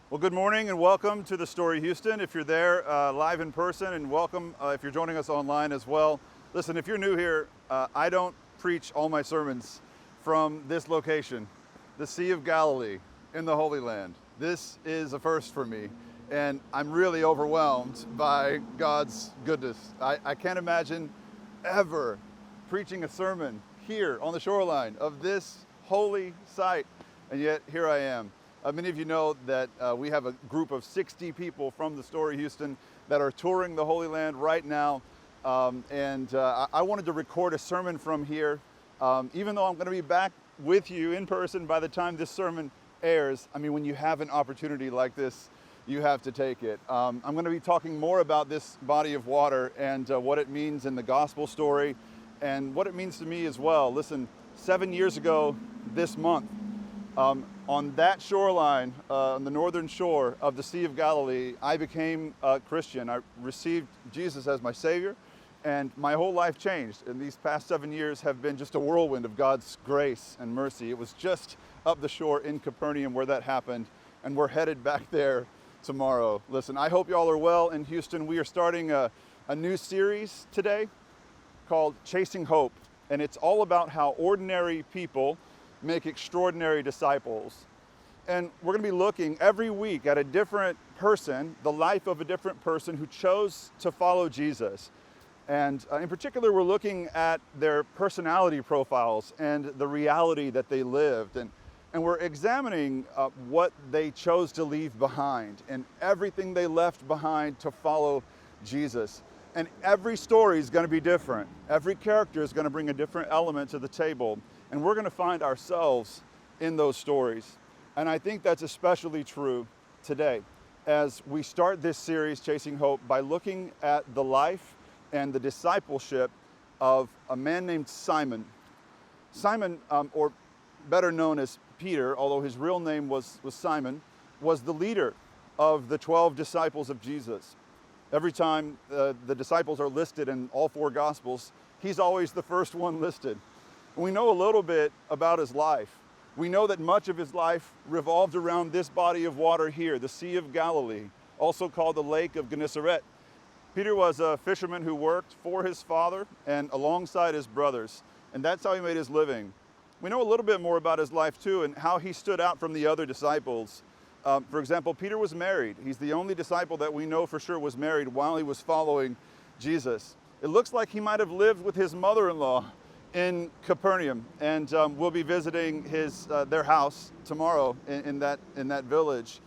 Well, good morning and welcome to the Story Houston. If you're there live in person, and welcome if you're joining us online as well. Listen, if you're new here, I don't preach all my sermons from this location, the Sea of Galilee in the Holy Land. This is a first for me, and I'm really overwhelmed by God's goodness. I can't imagine ever preaching a sermon here on the shoreline of this holy site, and yet here I am. Many of you know that we have a group of 60 people from the Story Houston that are touring the Holy Land right now. I wanted to record a sermon from here, even though I'm going to be back with you in person by the time this sermon airs. I mean, when you have an opportunity like this, you have to take it. I'm going to be talking more about this body of water and what it means in the gospel story and what it means to me as well. Listen, 7 years ago this month, on that shoreline, on the northern shore of the Sea of Galilee, I became a Christian. I received Jesus as my Savior, and my whole life changed. And these past 7 years have been just a whirlwind of God's grace and mercy. It was just up the shore in Capernaum where that happened, and we're headed back there tomorrow. Listen, I hope y'all are well in Houston. We are starting a new series today called Chasing Hope, and it's all about how ordinary people make extraordinary disciples. And we're going to be looking every week at a different person, the life of a different person who chose to follow Jesus. And in particular, we're looking at their personality profiles and the reality that they lived. And we're examining what they chose to leave behind and everything they left behind to follow Jesus. And every story is going to be different. Every character is going to bring a different element to the table. And we're going to find ourselves in those stories. And I think that's especially true today as we start this series, Chasing Hope, by looking at the life and the discipleship of a man named Simon. Simon, or better known as Peter, although his real name was Simon, was the leader of the 12 disciples of Jesus. Every time the disciples are listed in all four Gospels, he's always the first one listed. We know a little bit about his life. We know that much of his life revolved around this body of water here, the Sea of Galilee, also called the Lake of Gennesaret. Peter was a fisherman who worked for his father and alongside his brothers, and that's how he made his living. We know a little bit more about his life too and how he stood out from the other disciples. For example, Peter was married. He's the only disciple that we know for sure was married while he was following Jesus. It looks like he might have lived with his mother-in-law in Capernaum, and we'll be visiting their house tomorrow in that village.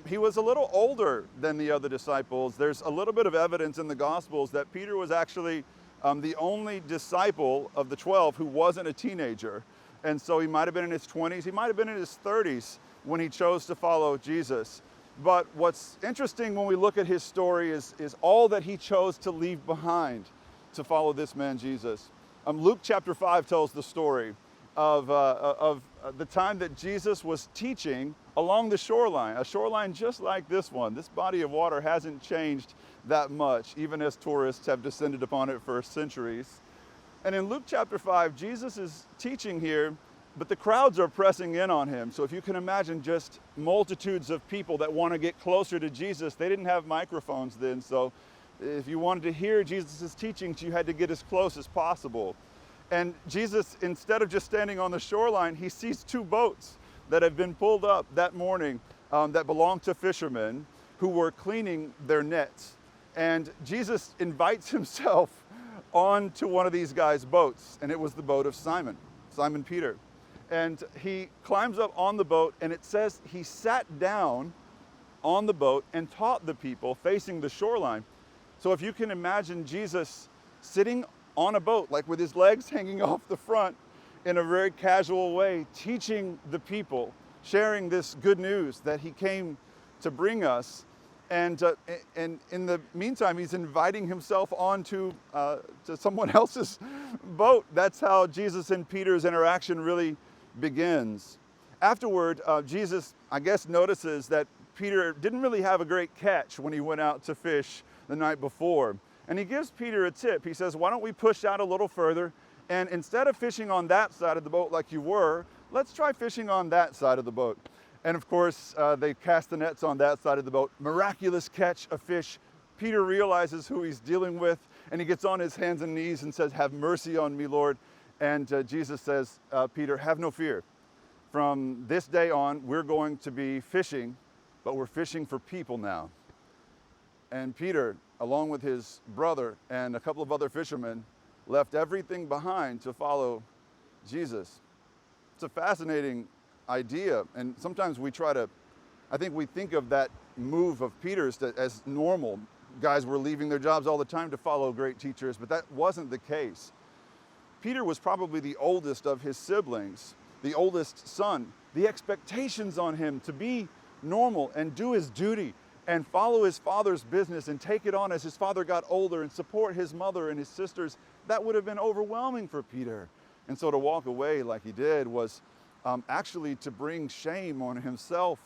He was a little older than the other disciples. There's a little bit of evidence in the Gospels that Peter was actually the only disciple of the 12 who wasn't a teenager. And so he might have been in his 20s, he might have been in his 30s when he chose to follow Jesus. But what's interesting when we look at his story is all that he chose to leave behind to follow this man Jesus. Luke chapter 5 tells the story of the time that Jesus was teaching along the shoreline, a shoreline just like this one. This body of water hasn't changed that much, even as tourists have descended upon it for centuries. And in Luke chapter 5, Jesus is teaching here, but the crowds are pressing in on him. So if you can imagine just multitudes of people that want to get closer to Jesus, they didn't have microphones then, so if you wanted to hear Jesus' teachings, you had to get as close as possible. And Jesus, instead of just standing on the shoreline, he sees two boats that have been pulled up that morning that belonged to fishermen who were cleaning their nets. And Jesus invites himself onto one of these guys' boats, and it was the boat of Simon Peter. And he climbs up on the boat, and it says he sat down on the boat and taught the people facing the shoreline. So if you can imagine Jesus sitting on a boat, like with his legs hanging off the front in a very casual way, teaching the people, sharing this good news that he came to bring us. And in the meantime, he's inviting himself onto to someone else's boat. That's how Jesus and Peter's interaction really begins. Afterward, Jesus, I guess, notices that Peter didn't really have a great catch when he went out to fish the night before. And he gives Peter a tip. He says, why don't we push out a little further, and instead of fishing on that side of the boat like you were, let's try fishing on that side of the boat. And of course, they cast the nets on that side of the boat. Miraculous catch of fish. Peter realizes who he's dealing with, and he gets on his hands and knees and says, "Have mercy on me, Lord." And Jesus says, "Peter, have no fear. From this day on, we're going to be fishing, but we're fishing for people now." And Peter, along with his brother and a couple of other fishermen, left everything behind to follow Jesus. It's a fascinating idea, and sometimes I think we think of that move of Peter's as normal. Guys were leaving their jobs all the time to follow great teachers, but that wasn't the case. Peter was probably the oldest of his siblings, the oldest son. The expectations on him to be normal and do his duty and follow his father's business and take it on as his father got older and support his mother and his sisters, that would have been overwhelming for Peter. And so to walk away like he did was actually to bring shame on himself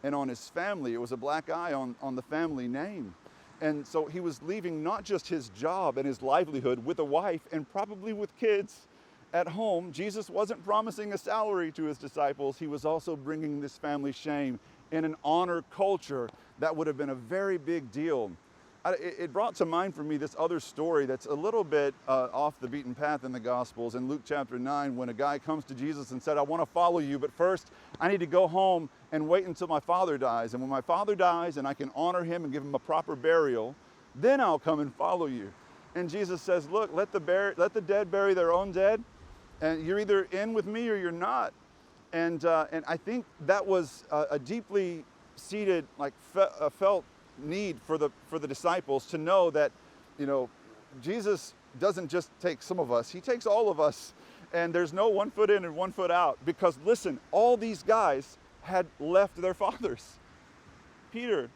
and on his family. It was a black eye on the family name. And so he was leaving not just his job and his livelihood with a wife and probably with kids at home. Jesus wasn't promising a salary to his disciples. He was also bringing this family shame in an honor culture that would have been a very big deal. It brought to mind for me this other story that's a little bit off the beaten path in the Gospels. In Luke chapter 9, when a guy comes to Jesus and said, "I want to follow you, but first I need to go home and wait until my father dies. And when my father dies and I can honor him and give him a proper burial, then I'll come and follow you." And Jesus says, "Look, let the dead bury their own dead, and you're either in with me or you're not." And I think that was a deeply seated, felt need for the disciples to know that, Jesus doesn't just take some of us, he takes all of us, and there's no 1 foot in and 1 foot out, because listen, all these guys had left their fathers. Peter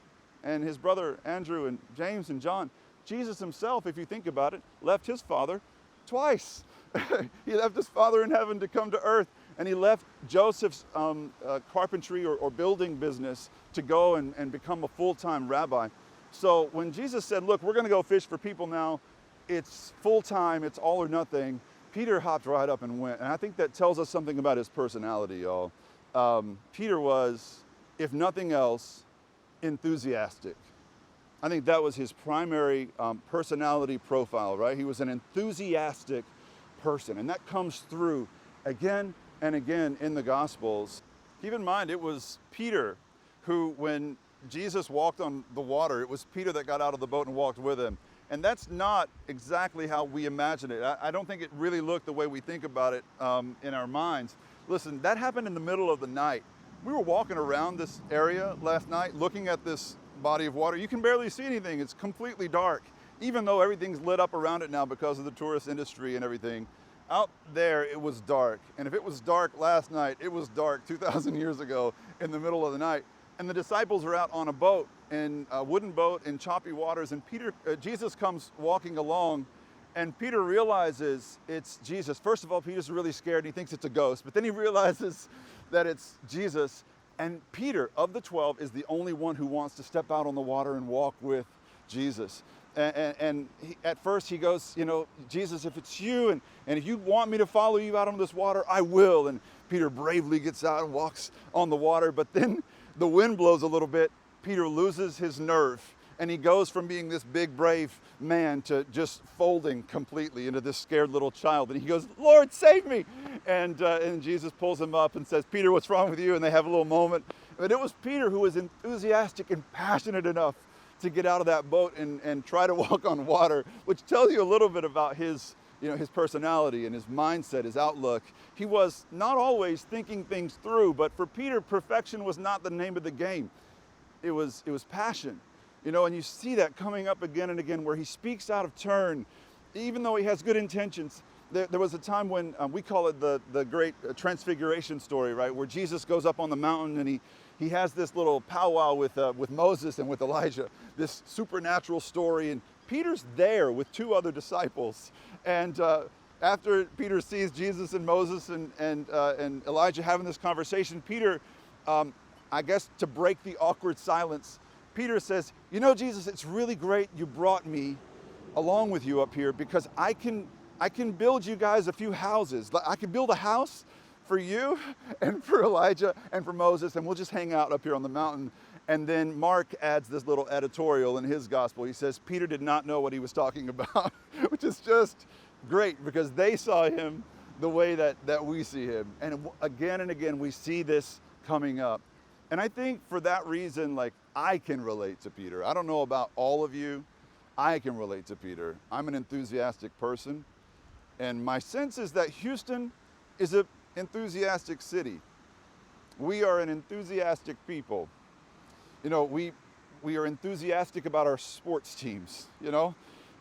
and his brother Andrew and James and John. Jesus himself, if you think about it, left his father twice. He left his father in heaven to come to earth, and he left Joseph's carpentry or building business to go and become a full-time rabbi. So when Jesus said, "Look, we're going to go fish for people now, it's full-time, it's all or nothing," Peter hopped right up and went. And I think that tells us something about his personality, y'all. Peter was, if nothing else, enthusiastic. I think that was his primary personality profile, right? He was an enthusiastic person, and that comes through again and again in the Gospels. Keep in mind, it was Peter who, when Jesus walked on the water, it was Peter that got out of the boat and walked with him. And that's not exactly how we imagine it. I don't think it really looked the way we think about it in our minds. Listen, that happened in the middle of the night. We were walking around this area last night looking at this body of water. You can barely see anything. It's completely dark, even though everything's lit up around it now because of the tourist industry and everything. Out there, it was dark. And if it was dark last night, it was dark 2,000 years ago in the middle of the night. And the disciples are out on a boat, in a wooden boat in choppy waters. And Jesus comes walking along, and Peter realizes it's Jesus. First of all, Peter's really scared and he thinks it's a ghost, but then he realizes that it's Jesus. And Peter, of the 12, is the only one who wants to step out on the water and walk with Jesus. And at first he goes, "Jesus, if it's you, and if you want me to follow you out on this water, I will." And Peter bravely gets out and walks on the water, but then the wind blows a little bit. Peter loses his nerve, and he goes from being this big, brave man to just folding completely into this scared little child. And he goes, "Lord, save me." And Jesus pulls him up and says, "Peter, what's wrong with you?" And they have a little moment. But it was Peter who was enthusiastic and passionate enough to get out of that boat and try to walk on water, which tells you a little bit about his personality and his mindset, his outlook. He was not always thinking things through, but for Peter, perfection was not the name of the game. It was passion, and you see that coming up again and again, where he speaks out of turn, even though he has good intentions. There was a time when we call it the great transfiguration story, right, where Jesus goes up on the mountain and he has this little powwow with Moses and with Elijah, this supernatural story, and Peter's there with 2 other disciples. And after Peter sees Jesus and Moses and Elijah having this conversation, Peter, I guess to break the awkward silence, Peter says, "Jesus, it's really great you brought me along with you up here, because I can build you guys a few houses. I can build a house for you and for Elijah and for Moses, and we'll just hang out up here on the mountain. And then Mark adds this little editorial in his gospel. He says, Peter did not know what he was talking about, which is just great because they saw him the way that we see him. And again, we see this coming up. And I think for that reason, like, I can relate to Peter. I don't know about all of you. I can relate to Peter. I'm an enthusiastic person. And my sense is that Houston is an enthusiastic city. We are an enthusiastic people. You know, we are enthusiastic about our sports teams, you know?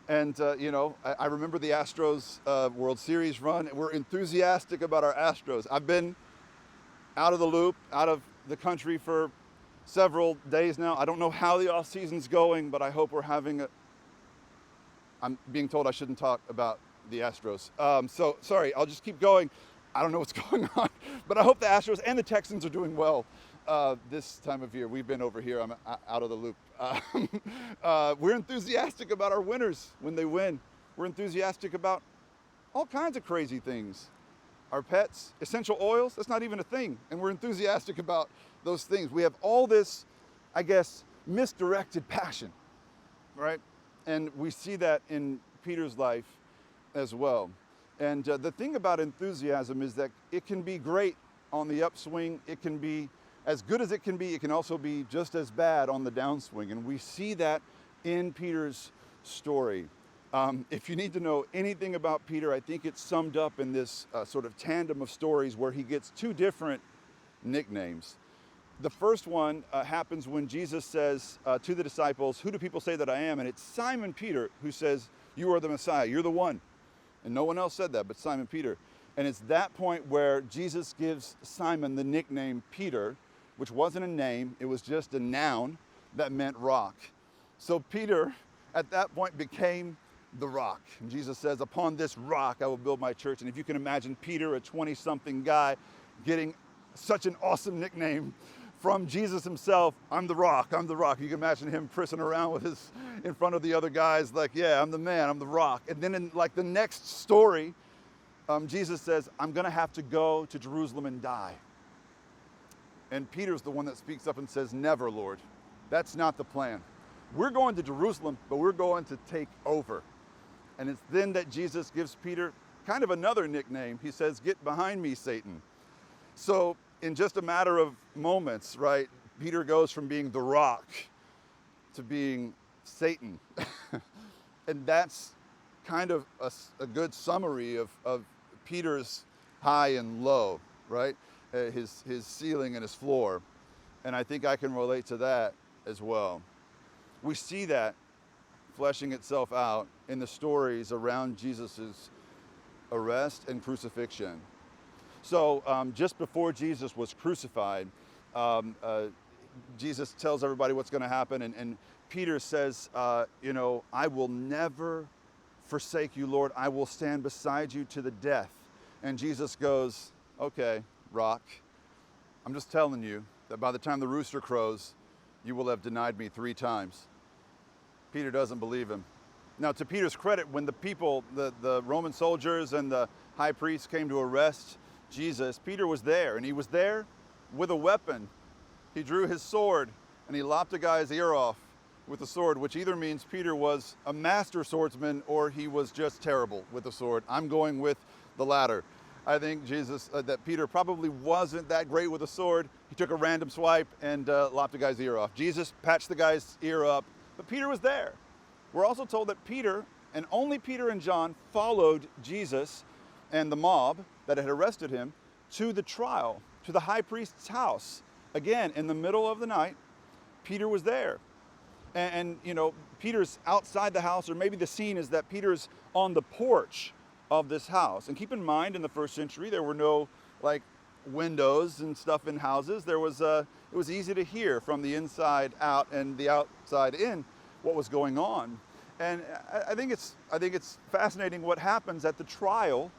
And, I remember the Astros World Series run. We're enthusiastic about our Astros. I've been out of the loop, out of the country for several days now. I don't know how the off season's going, but I hope we're having I'm being told I shouldn't talk about the Astros. So sorry, I'll just keep going. I don't know what's going on, but I hope the Astros and the Texans are doing well this time of year. We've been over here. I'm out of the loop. We're enthusiastic about our winners when they win. We're enthusiastic about all kinds of crazy things. Our pets, essential oils, that's not even a thing. And we're enthusiastic about those things. We have all this, I guess, misdirected passion, right? And we see that in Peter's life as well. And the thing about enthusiasm is that it can be great on the upswing. It can be as good as it can be. It can also be just as bad on the downswing. And we see that in Peter's story. If you need to know anything about Peter, I think it's summed up in this sort of tandem of stories where he gets two different nicknames. The first one happens when Jesus says to the disciples, "Who do people say that I am?" And it's Simon Peter who says, "You are the Messiah, you're the one." And no one else said that but Simon Peter. And it's that point where Jesus gives Simon the nickname Peter, which wasn't a name, it was just a noun that meant rock. So Peter, at that point, became the rock. And Jesus says, "Upon this rock I will build my church." And if you can imagine Peter, a 20-something guy, getting such an awesome nickname from Jesus himself, "I'm the rock, I'm the rock." You can imagine him prissing around with in front of the other guys like, "Yeah, I'm the man, I'm the rock." And then in like the next story, Jesus says, "I'm gonna have to go to Jerusalem and die." And Peter's the one that speaks up and says, "Never, Lord. That's not the plan. We're going to Jerusalem, but we're going to take over." And it's then that Jesus gives Peter kind of another nickname. He says, "Get behind me, Satan." So in just a matter of moments, right, Peter goes from being the rock to being Satan. And that's kind of a good summary of Peter's high and low, right? His ceiling and his floor. And I think I can relate to that as well. We see that fleshing itself out in the stories around Jesus's arrest and crucifixion. So just before Jesus was crucified, Jesus tells everybody what's going to happen. And Peter says, "I will never forsake you, Lord. I will stand beside you to the death." And Jesus goes, "Okay, rock, I'm just telling you that by the time the rooster crows, you will have denied me 3 times. Peter doesn't believe him. Now, to Peter's credit, when the people, the Roman soldiers and the high priest came to arrest Jesus, Peter was there, and he was there with a weapon. He drew his sword, and he lopped a guy's ear off with a sword, which either means Peter was a master swordsman or he was just terrible with a sword. I'm going with the latter. I think that Peter probably wasn't that great with a sword. He took a random swipe and lopped a guy's ear off. Jesus patched the guy's ear up, but Peter was there. We're also told that Peter, and only Peter and John, followed Jesus and the mob that had arrested him to the trial, to the high priest's house. Again, in the middle of the night, Peter was there. And Peter's outside the house, or maybe the scene is that Peter's on the porch of this house. And keep in mind, in the first century, there were no windows and stuff in houses. It was easy to hear from the inside out and the outside in what was going on. And I think it's fascinating what happens at the trial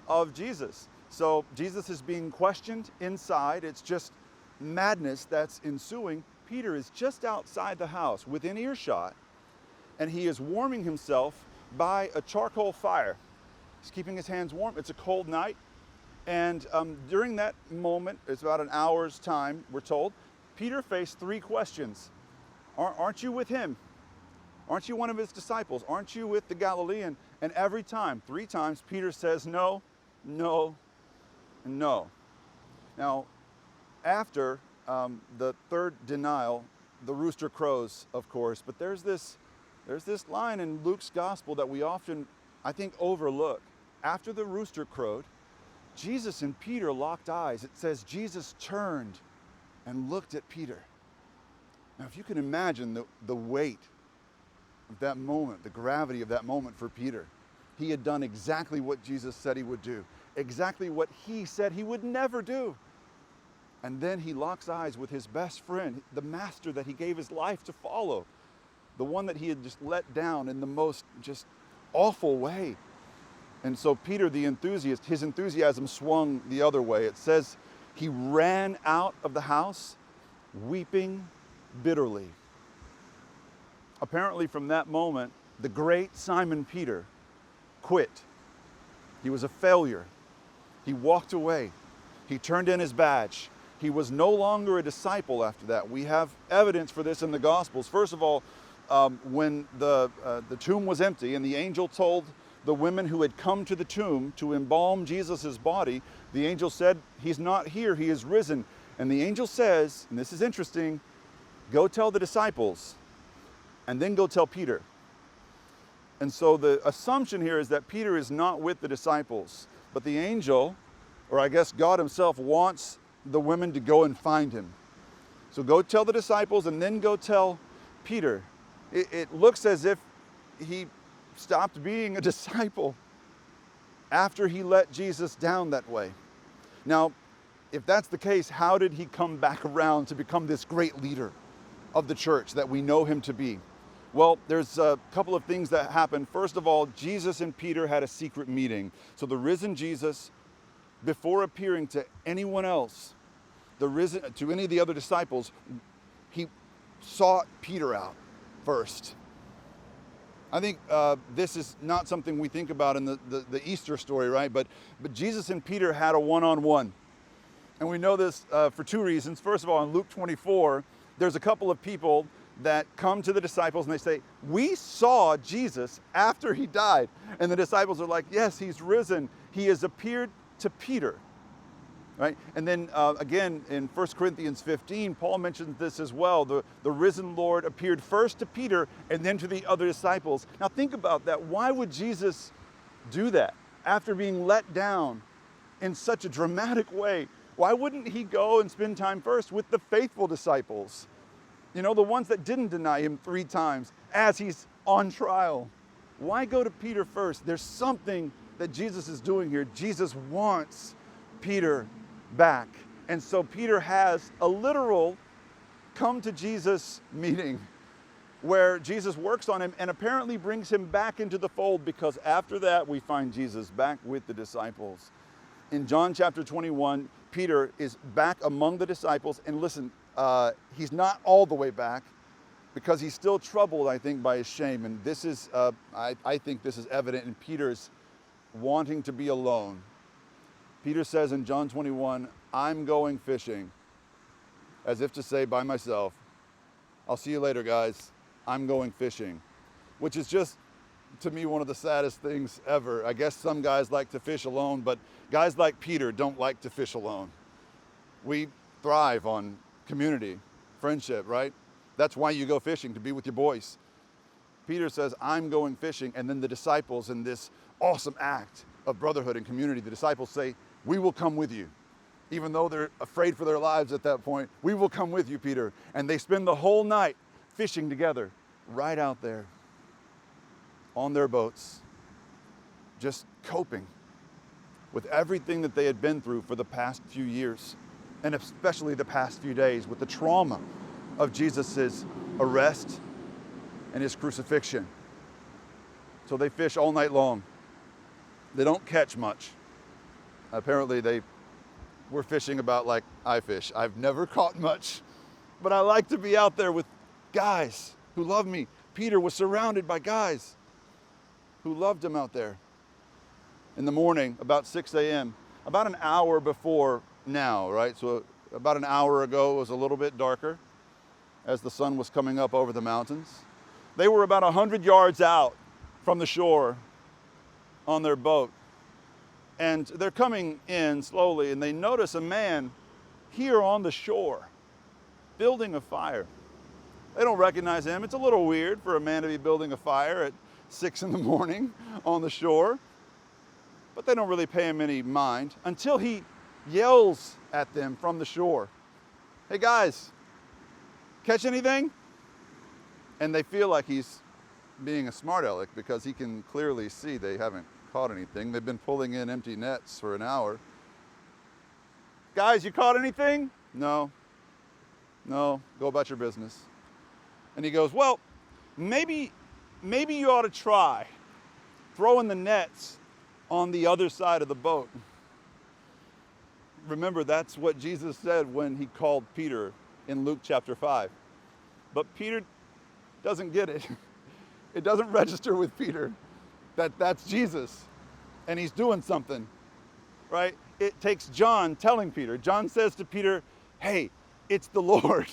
of Jesus. So Jesus is being questioned inside. It's just madness that's ensuing. Peter is just outside the house within earshot, and he is warming himself by a charcoal fire. He's keeping his hands warm. It's a cold night, And during that moment, it's about an hour's time, we're told, Peter faced three questions. Aren't you with him? Aren't you one of his disciples? Aren't you with the Galilean? And every time, three times, Peter says no, no, and no. Now, after the third denial, the rooster crows, of course, but there's this line in Luke's gospel that we often, I think, overlook. After the rooster crowed, Jesus and Peter locked eyes. It says Jesus turned and looked at Peter. Now, if you can imagine the weight of that moment, the gravity of that moment for Peter. He had done exactly what Jesus said he would do, exactly what he said he would never do. And then he locks eyes with his best friend, the master that he gave his life to follow, the one that he had just let down in the most just awful way. And so Peter, the enthusiast, his enthusiasm swung the other way. It says he ran out of the house weeping bitterly. Apparently from that moment, the great Simon Peter quit. He was a failure. He walked away. He turned in his badge. He was no longer a disciple after that. We have evidence for this in the Gospels. First of all, when the tomb was empty and the angel told the women who had come to the tomb to embalm Jesus' body, the angel said, "He's not here, he is risen." And the angel says, and this is interesting, "Go tell the disciples, and then go tell Peter." And so the assumption here is that Peter is not with the disciples, but the angel, or I guess God himself, wants the women to go and find him. So go tell the disciples and then go tell Peter. It looks as if he stopped being a disciple after he let Jesus down that way. Now, if that's the case, how did he come back around to become this great leader of the church that we know him to be? Well, there's a couple of things that happened. First of all, Jesus and Peter had a secret meeting. So the risen Jesus, before appearing to anyone else, to any of the other disciples, he sought Peter out first. I think this is not something we think about in the Easter story, right? But Jesus and Peter had a one-on-one. And we know this for two reasons. First of all, in Luke 24, there's a couple of people that come to the disciples and they say, "We saw Jesus after he died." And the disciples are like, "Yes, he's risen. He has appeared to Peter." Right? And then again, in 1 Corinthians 15, Paul mentions this as well. The risen Lord appeared first to Peter and then to the other disciples. Now think about that. Why would Jesus do that after being let down in such a dramatic way? Why wouldn't he go and spend time first with the faithful disciples? You know, the ones that didn't deny him 3 times as he's on trial. Why go to Peter first? There's something that Jesus is doing here. Jesus wants Peter back. And so Peter has a literal come to Jesus meeting where Jesus works on him and apparently brings him back into the fold, because after that we find Jesus back with the disciples. In John chapter 21, Peter is back among the disciples, and listen, he's not all the way back because he's still troubled, I think, by his shame. And this is, I think this is evident in Peter's wanting to be alone. Peter says in John 21, "I'm going fishing," as if to say, by myself. "I'll see you later, guys. I'm going fishing," which is just, to me, one of the saddest things ever. I guess some guys like to fish alone, but guys like Peter don't like to fish alone. We thrive on community, friendship, right? That's why you go fishing, to be with your boys. Peter says, "I'm going fishing," and then the disciples, in this awesome act of brotherhood and community, the disciples say, "We will come with you." Even though they're afraid for their lives at that point, "We will come with you, Peter." And they spend the whole night fishing together right out there on their boats, just coping with everything that they had been through for the past few years, and especially the past few days with the trauma of Jesus's arrest and his crucifixion. So they fish all night long. They don't catch much. Apparently they were fishing about like I fish. I've never caught much, but I like to be out there with guys who love me. Peter was surrounded by guys who loved him out there. In the morning, about 6 a.m., about an hour before now, right? So about an hour ago, it was a little bit darker as the sun was coming up over the mountains. They were about 100 yards out from the shore on their boat. And they're coming in slowly, and they notice a man here on the shore building a fire. They don't recognize him. It's a little weird for a man to be building a fire at 6 in the morning on the shore, but they don't really pay him any mind until he yells at them from the shore, "Hey guys, catch anything?" And they feel like he's being a smart aleck because he can clearly see they haven't caught anything. They've been pulling in empty nets for an hour. "Guys, you caught anything?" No, go about your business." And he goes, "Well, maybe you ought to try throwing the nets on the other side of the boat." Remember, that's what Jesus said when he called Peter in Luke chapter 5. But Peter doesn't get it. It doesn't register with Peter that that's Jesus and he's doing something, right? It takes John telling Peter. John says to Peter, "Hey, it's the Lord."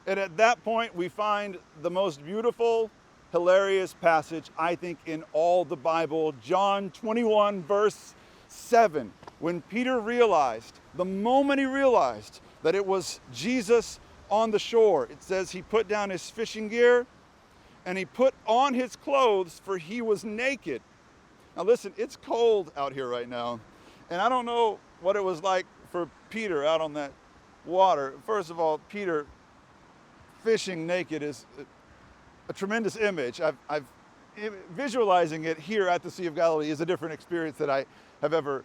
And at that point, we find the most beautiful, hilarious passage, I think, in all the Bible. John 21, verse 7. When Peter realized, the moment he realized that it was Jesus on the shore, it says he put down his fishing gear and he put on his clothes, for he was naked. Now listen, it's cold out here right now. And I don't know what it was like for Peter out on that water. First of all, Peter fishing naked is a tremendous image. Visualizing it here at the Sea of Galilee is a different experience that I have ever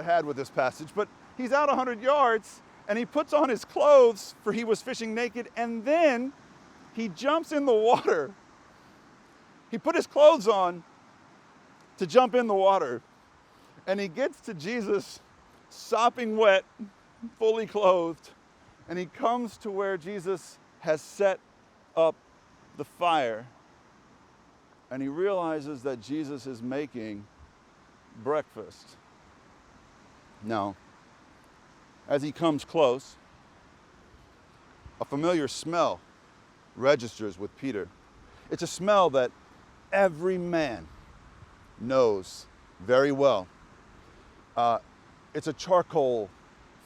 had with this passage. But he's out 100 yards and he puts on his clothes, for he was fishing naked, and then he jumps in the water. He put his clothes on to jump in the water, and he gets to Jesus sopping wet, fully clothed, and he comes to where Jesus has set up the fire, and he realizes that Jesus is making breakfast. Now, as he comes close, a familiar smell registers with Peter. It's a smell that every man knows very well. It's a charcoal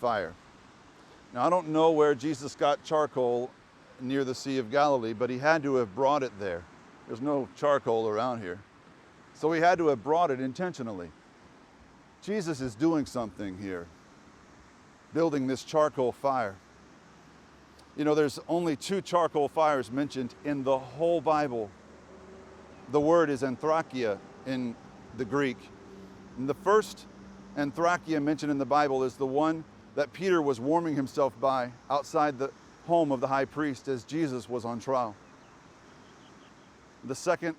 fire. Now, I don't know where Jesus got charcoal near the Sea of Galilee, but he had to have brought it there. There's no charcoal around here. So he had to have brought it intentionally. Jesus is doing something here, building this charcoal fire. You know, there's only 2 charcoal fires mentioned in the whole Bible. The word is anthrakia in the Greek. And the first anthrakia mentioned in the Bible is the one that Peter was warming himself by outside the home of the high priest as Jesus was on trial. The second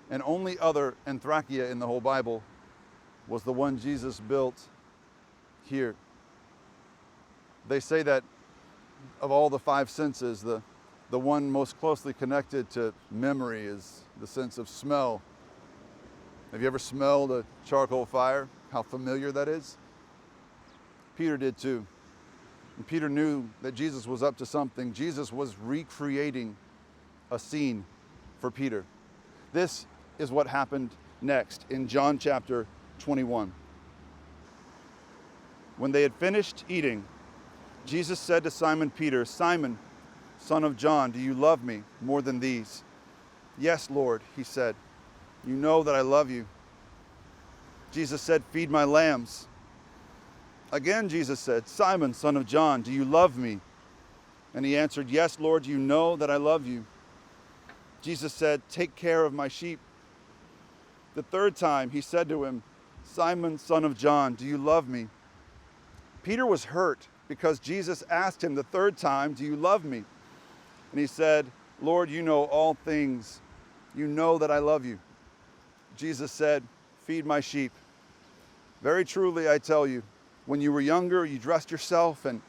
and only other anthrakia in the whole Bible was the one Jesus built here. They say that of all the 5 senses, the one most closely connected to memory is the sense of smell. Have you ever smelled a charcoal fire? How familiar that is? Peter did too. And Peter knew that Jesus was up to something. Jesus was recreating a scene for Peter. This is what happened next in John chapter 21. When they had finished eating, Jesus said to Simon Peter, "Simon, son of John, do you love me more than these?" "Yes, Lord," he said. "You know that I love you." Jesus said, "Feed my lambs." Again, Jesus said, "Simon, son of John, do you love me?" And he answered, "Yes, Lord, you know that I love you." Jesus said, "Take care of my sheep." The third time he said to him, "Simon, son of John, do you love me?" Peter was hurt because Jesus asked him the third time, "Do you love me?" And he said, "Lord, you know all things. You know that I love you." Jesus said, "Feed my sheep. Very truly, I tell you, when you were younger, you dressed yourself and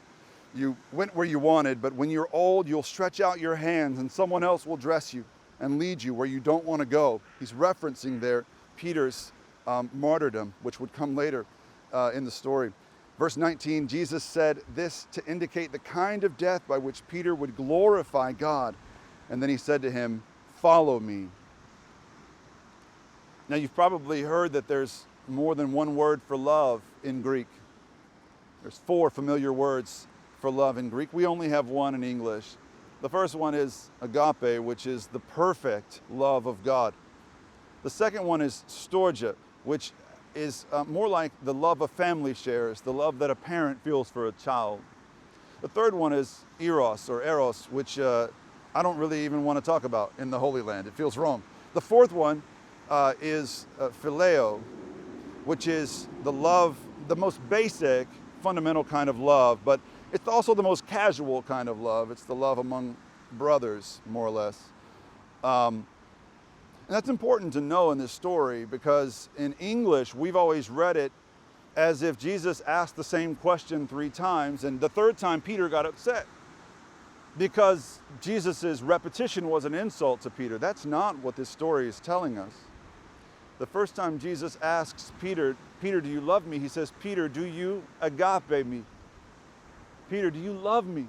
you went where you wanted, but when you're old, you'll stretch out your hands and someone else will dress you and lead you where you don't want to go." He's referencing there Peter's martyrdom, which would come later. in the story. Verse 19, Jesus said this to indicate the kind of death by which Peter would glorify God. And then he said to him, "Follow me." Now you've probably heard that there's more than one word for love in Greek. There's 4 familiar words for love in Greek. We only have one in English. The first one is agape, which is the perfect love of God. The second one is storge, which is more like the love a family shares, the love that a parent feels for a child. The third one is eros, which I don't really even want to talk about in the Holy Land. It feels wrong. The fourth one is phileo, which is the love, the most basic, fundamental kind of love, but it's also the most casual kind of love. It's the love among brothers, more or less. And that's important to know in this story, because in English, we've always read it as if Jesus asked the same question 3 times, and the third time Peter got upset because Jesus' repetition was an insult to Peter. That's not what this story is telling us. The first time Jesus asks Peter, "Peter, do you love me?" He says, "Peter, do you agape me?" Peter, do you love me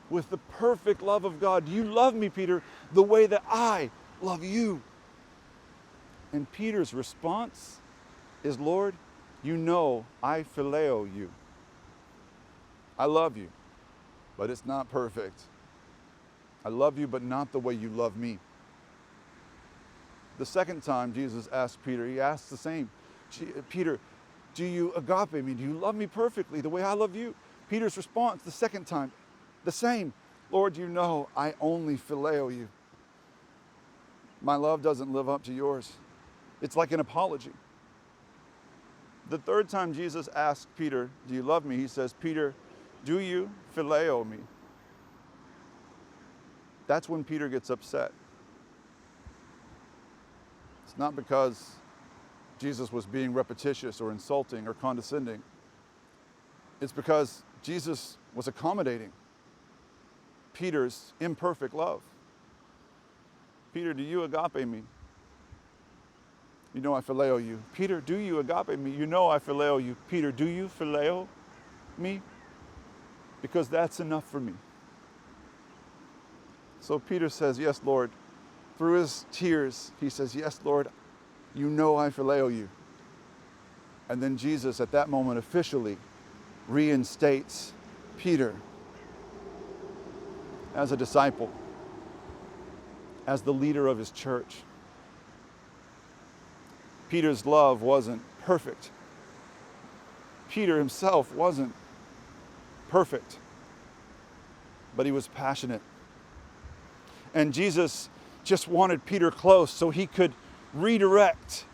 with the perfect love of God? Do you love me, Peter, the way that I love you? And Peter's response is, "Lord, you know I phileo you. I love you, but it's not perfect. I love you, but not the way you love me." The second time Jesus asked Peter, he asks the same. "Peter, do you agape me? Do you love me perfectly the way I love you?" Peter's response the second time, the same. "Lord, you know I only phileo you. My love doesn't live up to yours." It's like an apology. The third time Jesus asked Peter, "Do you love me?" he says, "Peter, do you phileo me?" That's when Peter gets upset. It's not because Jesus was being repetitious or insulting or condescending. It's because Jesus was accommodating Peter's imperfect love. "Peter, do you agape me? You know I phileo you." "Peter, do you agape me? You know I phileo you." "Peter, do you phileo me? Because that's enough for me." So Peter says, "Yes, Lord." Through his tears, he says, "Yes, Lord, you know I phileo you." And then Jesus at that moment officially reinstates Peter as a disciple, as the leader of his church. Peter's love wasn't perfect. Peter himself wasn't perfect, but he was passionate. And Jesus just wanted Peter close so he could redirect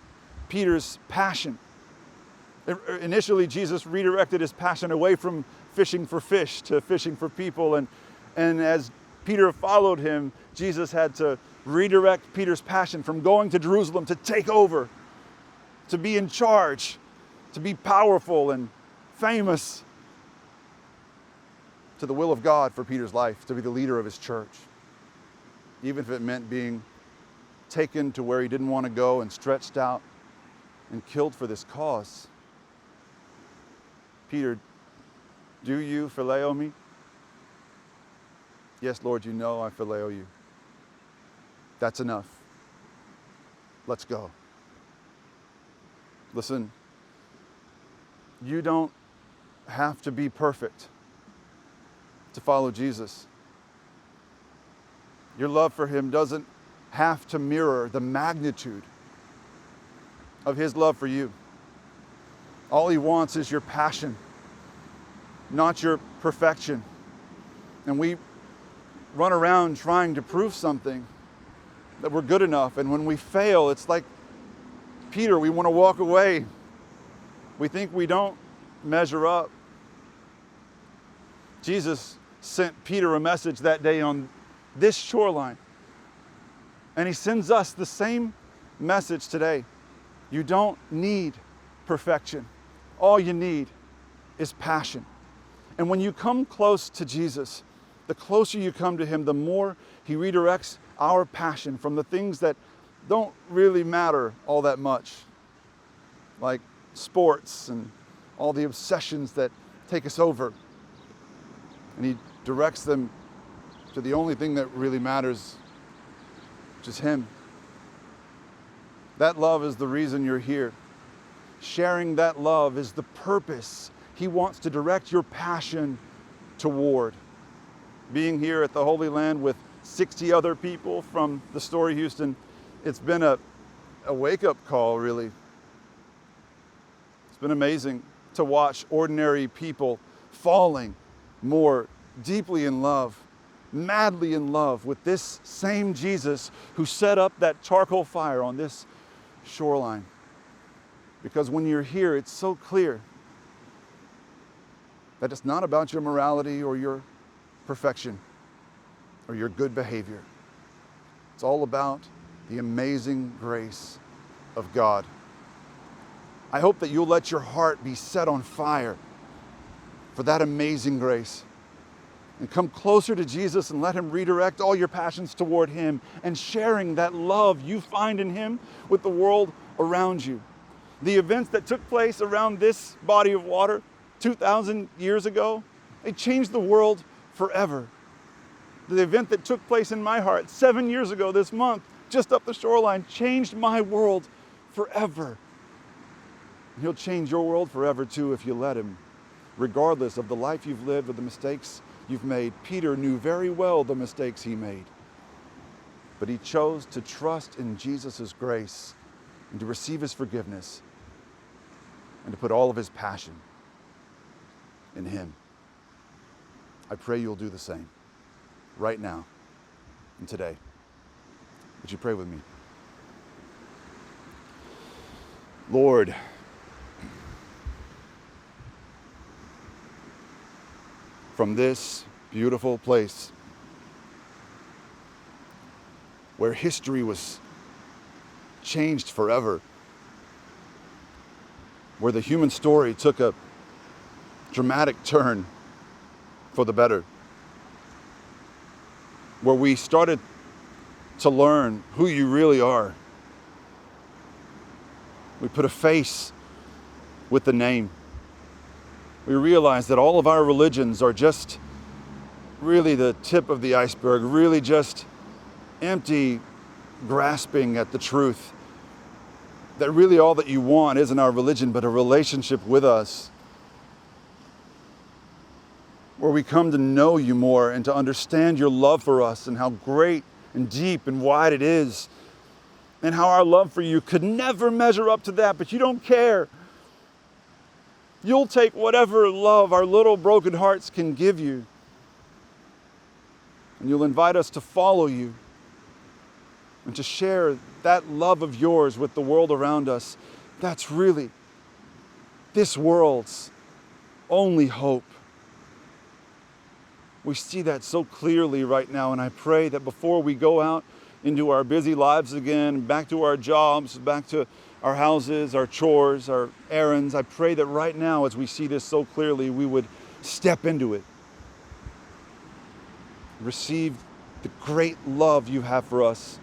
Peter's passion. Initially, Jesus redirected his passion away from fishing for fish to fishing for people. And as Peter followed him, Jesus had to redirect Peter's passion from going to Jerusalem to take over, to be in charge, to be powerful and famous, to the will of God for Peter's life, to be the leader of his church. Even if it meant being taken to where he didn't want to go and stretched out and killed for this cause. "Peter, do you phileo me?" "Yes, Lord, you know I phileo you." "That's enough. Let's go." Listen, you don't have to be perfect to follow Jesus. Your love for him doesn't have to mirror the magnitude of his love for you. All he wants is your passion, not your perfection. And we run around trying to prove something, that we're good enough. And when we fail, it's like Peter, we want to walk away. We think we don't measure up. Jesus sent Peter a message that day on this shoreline. And he sends us the same message today. You don't need perfection. All you need is passion. And when you come close to Jesus, the closer you come to him, the more he redirects our passion from the things that don't really matter all that much, like sports and all the obsessions that take us over. And he directs them to the only thing that really matters, which is him. That love is the reason you're here. Sharing that love is the purpose he wants to direct your passion toward. Being here at the Holy Land with 60 other people from the Story Houston, it's been a wake-up call, really. It's been amazing to watch ordinary people falling more deeply in love, madly in love with this same Jesus who set up that charcoal fire on this shoreline. Because when you're here, it's so clear that it's not about your morality or your perfection or your good behavior. It's all about the amazing grace of God. I hope that you'll let your heart be set on fire for that amazing grace, and come closer to Jesus and let him redirect all your passions toward him, and sharing that love you find in him with the world around you. The events that took place around this body of water 2,000 years ago, they changed the world forever. The event that took place in my heart 7 years ago this month, just up the shoreline, changed my world forever. He'll change your world forever too if you let him, regardless of the life you've lived or the mistakes you've made. Peter knew very well the mistakes he made, but he chose to trust in Jesus' grace and to receive his forgiveness and to put all of his passion in him. I pray you'll do the same right now and today. Would you pray with me? Lord, from this beautiful place where history was changed forever, where the human story took a dramatic turn for the better, where we started to learn who you really are. We put a face with the name. We realize that all of our religions are just really the tip of the iceberg, really just empty grasping at the truth. That really all that you want isn't our religion, but a relationship with us, where we come to know you more and to understand your love for us and how great and deep and wide it is, and how our love for you could never measure up to that, but you don't care. You'll take whatever love our little broken hearts can give you, and you'll invite us to follow you and to share that love of yours with the world around us. That's really this world's only hope. We see that so clearly right now, and I pray that before we go out into our busy lives again, back to our jobs, back to our houses, our chores, our errands, I pray that right now, as we see this so clearly, we would step into it. Receive the great love you have for us,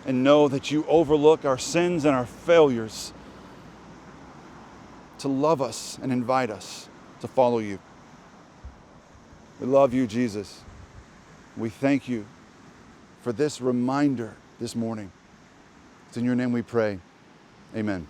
and know that you overlook our sins and our failures to love us and invite us to follow you. We love you, Jesus. We thank you for this reminder this morning. It's in your name we pray. Amen.